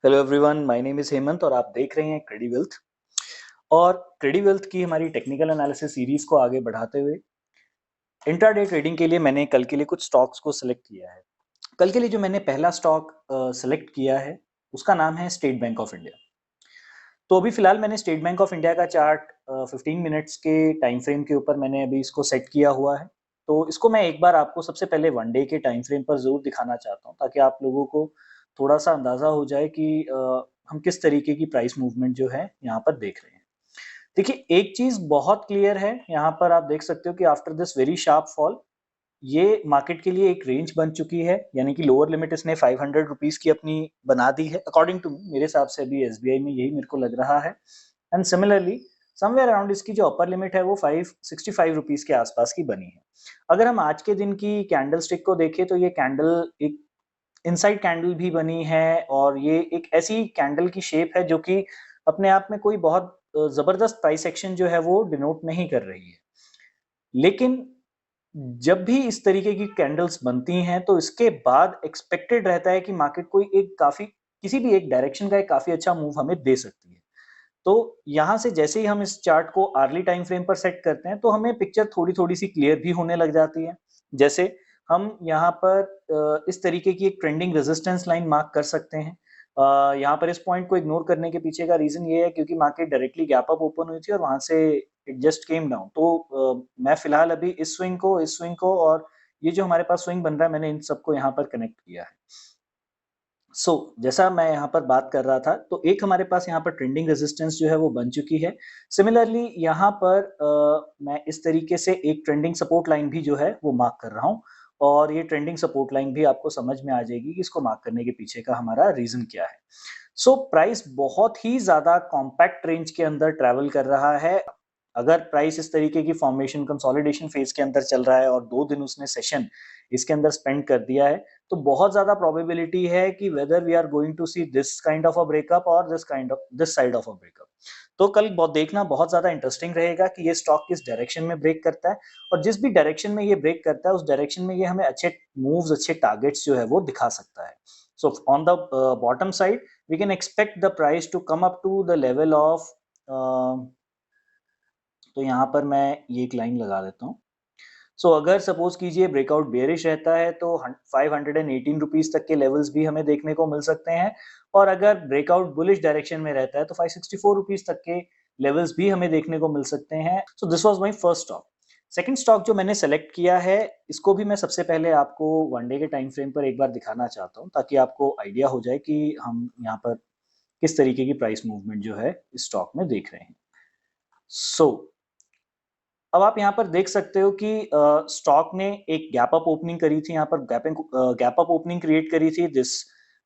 Hello everyone, my name is Hemant और आप देख रहे हैं क्रेडिवेल्थ। और क्रेडिवेल्थ की हमारी टेक्निकल एनालिसिस सीरीज को आगे बढ़ाते हुए इंट्राडे ट्रेडिंग के लिए मैंने कल के लिए कुछ स्टॉक्स को सिलेक्ट किया है। कल के लिए जो मैंने पहला स्टॉक सिलेक्ट किया है उसका नाम है स्टेट बैंक ऑफ इंडिया। तो अभी फिलहाल मैंने स्टेट बैंक ऑफ इंडिया का चार्ट 15 मिनट्स के टाइम फ्रेम के ऊपर मैंने अभी इसको सेट किया हुआ है। तो इसको मैं एक बार आपको सबसे पहले वन डे के टाइम फ्रेम पर ज़रूर दिखाना चाहता हूँ ताकि आप लोगों को थोड़ा-सा अंदाज़ा हो जाए कि हम किस तरीके की प्राइस मूवमेंट जो है यहाँ पर देख रहे हैं। देखिए, एक चीज़ बहुत क्लियर है, यहाँ पर आप देख सकते हो कि after this very sharp fall ये मार्केट के लिए एक रेंज बन चुकी है, यानी कि लोअर लिमिट इसने ₹500 की अपनी बना दी है। अकॉर्डिंग टू मी, मेरे हिसाब से अभी एसबीआई में यही मेरे को लग रहा है। एंड सिमिलरली समवेयर अराउंड इसकी जो अपर लिमिट है वो ₹565 के आसपास की बनी है। अगर हम आज के दिन की कैंडल स्टिक को देखें तो ये कैंडल एक इनसाइड कैंडल भी बनी है और ये एक ऐसी कैंडल की शेप है जो कि अपने आप में कोई बहुत जबरदस्त प्राइस एक्शन जो है वो डिनोट नहीं कर रही है। लेकिन जब भी इस तरीके की कैंडल्स बनती हैं तो इसके बाद एक्सपेक्टेड रहता है कि मार्केट कोई एक काफी किसी भी एक डायरेक्शन का एक काफी अच्छा मूव हमें दे सकती है। तो यहाँ से जैसे ही हम इस चार्ट को आर्ली टाइम फ्रेम पर सेट करते हैं तो हमें पिक्चर थोड़ी-थोड़ी सी क्लियर भी होने लग जाती है। जैसे हम यहाँ पर इस तरीके की एक ट्रेंडिंग रेजिस्टेंस लाइन मार्क कर सकते हैं। यहाँ पर इस पॉइंट को इग्नोर करने के पीछे का रीज़न ये है क्योंकि market directly gap up open हुई थी और वहाँ से इट जस्ट केम डाउन। तो मैं फिलहाल अभी इस स्विंग को और ये जो हमारे पास स्विंग बन रहा है मैंने इन सबको यहाँ पर कनेक्ट किया है। जैसा मैं यहाँ पर बात कर रहा था, तो एक हमारे पास यहाँ पर ट्रेंडिंग रेजिस्टेंस जो है वो बन चुकी है। सिमिलरली यहाँ पर मैं इस तरीके से एक ट्रेंडिंग सपोर्ट लाइन भी जो है वो मार्क कर रहा हूँ और ये ट्रेंडिंग सपोर्ट लाइन भी आपको समझ में आ जाएगी कि इसको मार्क करने के पीछे का हमारा रीज़न क्या है। प्राइस बहुत ही ज़्यादा कॉम्पैक्ट रेंज के अंदर ट्रैवल कर रहा है। अगर प्राइस इस तरीके की फॉर्मेशन कंसोलिडेशन फेज़ के अंदर चल रहा है और 2 दिन उसने सेशन इसके अंदर स्पेंड कर दिया है, तो बहुत ज़्यादा प्रोबेबिलिटी है कि whether we are going to see this kind of a breakup और this side of a breakup. तो कल देखना बहुत ज़्यादा इंटरेस्टिंग रहेगा कि ये स्टॉक किस डायरेक्शन में ब्रेक करता है और जिस भी डायरेक्शन में ये ब्रेक करता है, उस डायरेक्शन में ये हमें अच्छे मूव्स, अच्छे टारगेट्स जो है वो दिखा सकता है। So on the bottom side, we can expect the price to come up to the level of तो यहाँ पर मैं ये एक लाइन लगा देता हूँ। अगर सपोज कीजिए ब्रेकआउट बेयरिश रहता है तो ₹518 तक के लेवल्स भी हमें देखने को मिल सकते हैं और अगर ब्रेकआउट बुलिश डायरेक्शन में रहता है तो ₹564 तक के लेवल्स भी हमें देखने को मिल सकते हैं। This was my first stock. Second stock जो मैंने सेलेक्ट किया है, इसको भी मैं सबसे पहले आपको वन डे के टाइम फ्रेम पर एक बार दिखाना चाहता हूँ ताकि आपको आइडिया हो जाए कि हम यहाँ पर किस तरीके की प्राइस मूवमेंट जो है इस स्टॉक में देख रहे हैं। सो अब आप यहाँ पर देख सकते हो कि स्टॉक ने एक गैप अप ओपनिंग करी थी, यहाँ पर गैप अप ओपनिंग क्रिएट करी थी जिस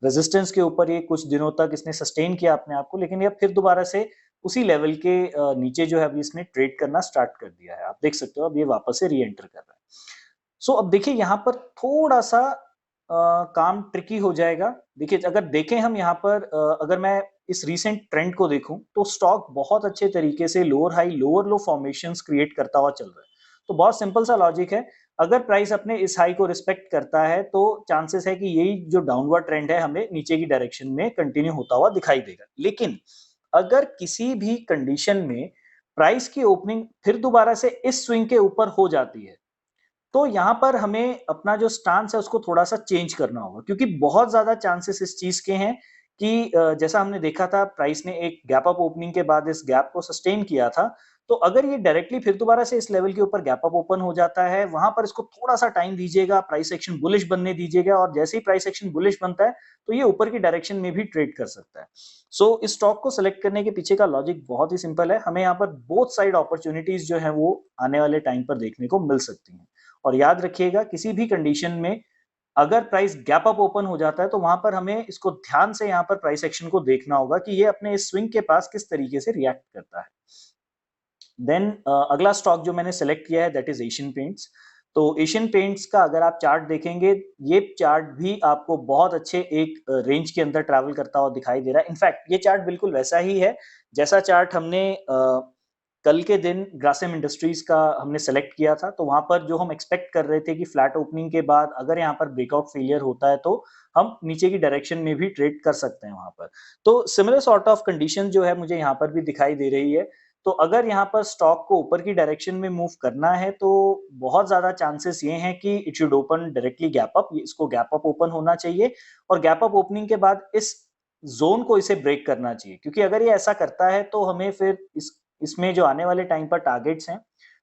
रेजिस्टेंस के ऊपर ये कुछ दिनों तक इसने सस्टेन किया अपने आप को, लेकिन ये फिर दोबारा से उसी लेवल के नीचे जो है अभी इसने ट्रेड करना स्टार्ट कर दिया है। आप देख सकते हो अब ये वापस से री एंटर कर रहा है। अब देखिए यहाँ पर थोड़ा-सा काम ट्रिकी हो जाएगा। देखिए अगर देखें हम यहाँ पर अगर मैं इस रीसेंट ट्रेंड को देखूँ तो स्टॉक बहुत अच्छे तरीके से लोअर हाई, लोअर लो फॉर्मेशंस क्रिएट करता हुआ चल रहा है। तो बहुत सिंपल सा लॉजिक है, अगर प्राइस अपने इस हाई को रिस्पेक्ट करता है तो चांसेस है कि यही जो डाउनवर्ड ट्रेंड है हमें नीचे की डायरेक्शन में कंटिन्यू होता हुआ दिखाई देगा। लेकिन अगर किसी भी कंडीशन में प्राइस की ओपनिंग फिर दोबारा से इस स्विंग के ऊपर हो जाती है, तो यहाँ पर हमें अपना जो स्टांस है उसको थोड़ा-सा चेंज करना होगा क्योंकि बहुत ज़्यादा चांसेस इस चीज़ के हैं कि जैसा हमने देखा था प्राइस ने एक गैप अप ओपनिंग के बाद इस गैप को सस्टेन किया था, तो अगर ये डायरेक्टली फिर दोबारा से इस लेवल के ऊपर गैप अप ओपन हो जाता है, वहाँ पर इसको थोड़ा-सा टाइम दीजिएगा, प्राइस एक्शन बुलिश बनने दीजिएगा और जैसे ही प्राइस एक्शन बुलिश बनता है, तो ये ऊपर की डायरेक्शन में भी ट्रेड कर सकता है। इस स्टॉक को सेलेक्ट करने के पीछे का लॉजिक बहुत ही सिंपल है, हमें यहाँ पर बोथ साइड अपॉर्च्युनिटीज़ जो हैं वो आने वाले टाइम पर देखने को मिल सकती हैं। और याद रखिएगा किसी भी कंडीशन में अगर प्राइस गैप अप ओपन हो जाता है तो वहां पर हमें इसको ध्यान से यहाँ पर प्राइस एक्शन को देखना होगा कि ये अपने इस स्विंग के पास किस तरीके से रिएक्ट करता है। देन अगला स्टॉक जो मैंने सेलेक्ट किया है दैट इज एशियन पेंट्स। तो एशियन पेंट्स का अगर आप चार्ट देखेंगे, ये चार्ट भी आपको बहुत अच्छे एक रेंज के अंदर ट्रैवल करता हुआ दिखाई दे रहा है। इनफैक्ट ये चार्ट बिल्कुल वैसा ही है जैसा चार्ट हमने कल के दिन ग्रासिम इंडस्ट्रीज का हमने सेलेक्ट किया था, तो वहां पर जो हम एक्सपेक्ट कर रहे थे कि फ्लैट ओपनिंग के बाद अगर यहाँ पर ब्रेकआउट फेलियर होता है तो हम नीचे की डायरेक्शन में भी ट्रेड कर सकते हैं वहां पर। तो सिमिलर सॉर्ट ऑफ कंडीशन जो है मुझे यहाँ पर भी दिखाई दे रही है। तो अगर यहाँ पर स्टॉक को ऊपर की डायरेक्शन में मूव करना है तो बहुत ज्यादा चांसेस ये हैं कि it should open directly gap up, इसको गैप अप ओपन होना चाहिए और गैप अप ओपनिंग के बाद इस जोन को इसे ब्रेक करना चाहिए, क्योंकि अगर ये ऐसा करता है तो हमें फिर इसमें जो आने वाले टाइम पर टारगेट्स हैं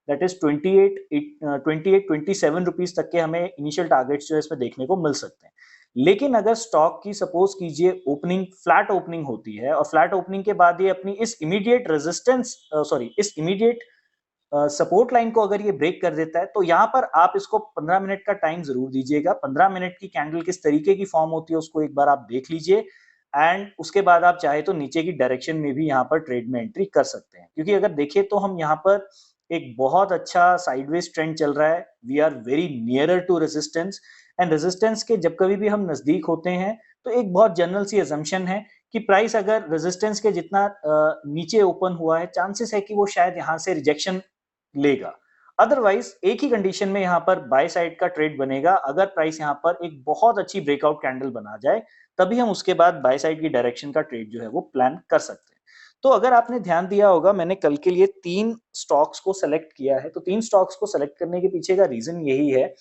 दैट इज 28-27 रुपीज तक के हमें इनिशियल टारगेट्स जो है इसमें देखने को मिल सकते हैं। लेकिन अगर स्टॉक की सपोज कीजिए ओपनिंग फ्लैट ओपनिंग होती है और फ्लैट ओपनिंग के बाद ये अपनी इस इमीडिएट रेजिस्टेंस इस इमीडिएट सपोर्ट लाइन को अगर ये ब्रेक कर देता है तो यहाँ पर आप इसको 15 मिनट का टाइम जरूर दीजिएगा। 15 मिनट की कैंडल किस तरीके की फॉर्म होती है उसको एक बार आप देख लीजिए एंड उसके बाद आप चाहे तो नीचे की डायरेक्शन में भी यहाँ पर ट्रेड में एंट्री कर सकते हैं, क्योंकि अगर देखें तो हम यहाँ पर एक बहुत अच्छा साइडवेज ट्रेंड चल रहा है। We are very nearer to resistance and resistance के जब कभी भी हम नजदीक होते हैं तो एक बहुत जनरल सी अजम्पशन है कि प्राइस अगर रेजिस्टेंस के जितना नीचे ओपन हुआ है चांसेस है कि वो शायद यहाँ से रिजेक्शन लेगा। अदरवाइज एक ही कंडीशन में यहाँ पर बाय साइड का ट्रेड बनेगा, अगर प्राइस यहाँ पर एक बहुत अच्छी ब्रेकआउट कैंडल बना जाए तभी हम उसके बाद बाय साइड की डायरेक्शन का ट्रेड जो है वो प्लान कर सकते हैं। तो अगर आपने ध्यान दिया होगा मैंने कल के लिए 3 स्टॉक्स को सेलेक्ट किया है, तो 3 स्टॉक्स को सेलेक्ट करने के पीछे का रीजन यही है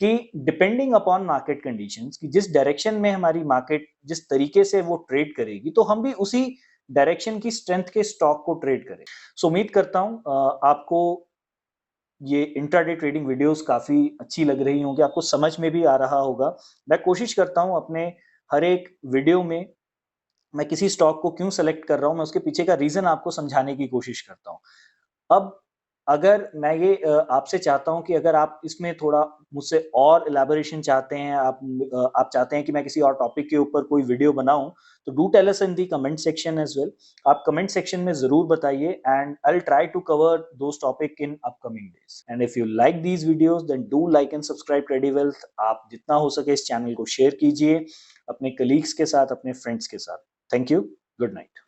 कि डिपेंडिंग अपॉन मार्केट कंडीशंस कि जिस डायरेक्शन में हमारी मार्केट जिस तरीके से वो ट्रेड करेगी तो हम भी उसी डायरेक्शन की स्ट्रेंथ के स्टॉक को ट्रेड करें। सो उम्मीद करता हूं आपको ये इंट्राडे ट्रेडिंग वीडियोस काफी अच्छी लग रही होंगी, आपको समझ में भी आ रहा होगा। मैं कोशिश करता हूं अपने हर एक वीडियो में मैं किसी स्टॉक को क्यों सेलेक्ट कर रहा हूं, मैं उसके पीछे का रीजन आपको समझाने की कोशिश करता हूं। अब अगर मैं ये आपसे चाहता हूं कि अगर आप इसमें थोड़ा मुझसे और इलैबोरेशन चाहते हैं, आप चाहते हैं कि मैं किसी और टॉपिक के ऊपर कोई वीडियो बनाऊं, तो do tell us in the comment section as well. आप कमेंट सेक्शन में जरूर बताइए and I will try to cover those topic in upcoming days. And if you like these videos then do like and subscribe Trady Wealth. आप जितना हो सके इस channel को शेयर कीजिए अपने कलीग्स के साथ, अपने फ्रेंड्स के साथ। Thank you, good night.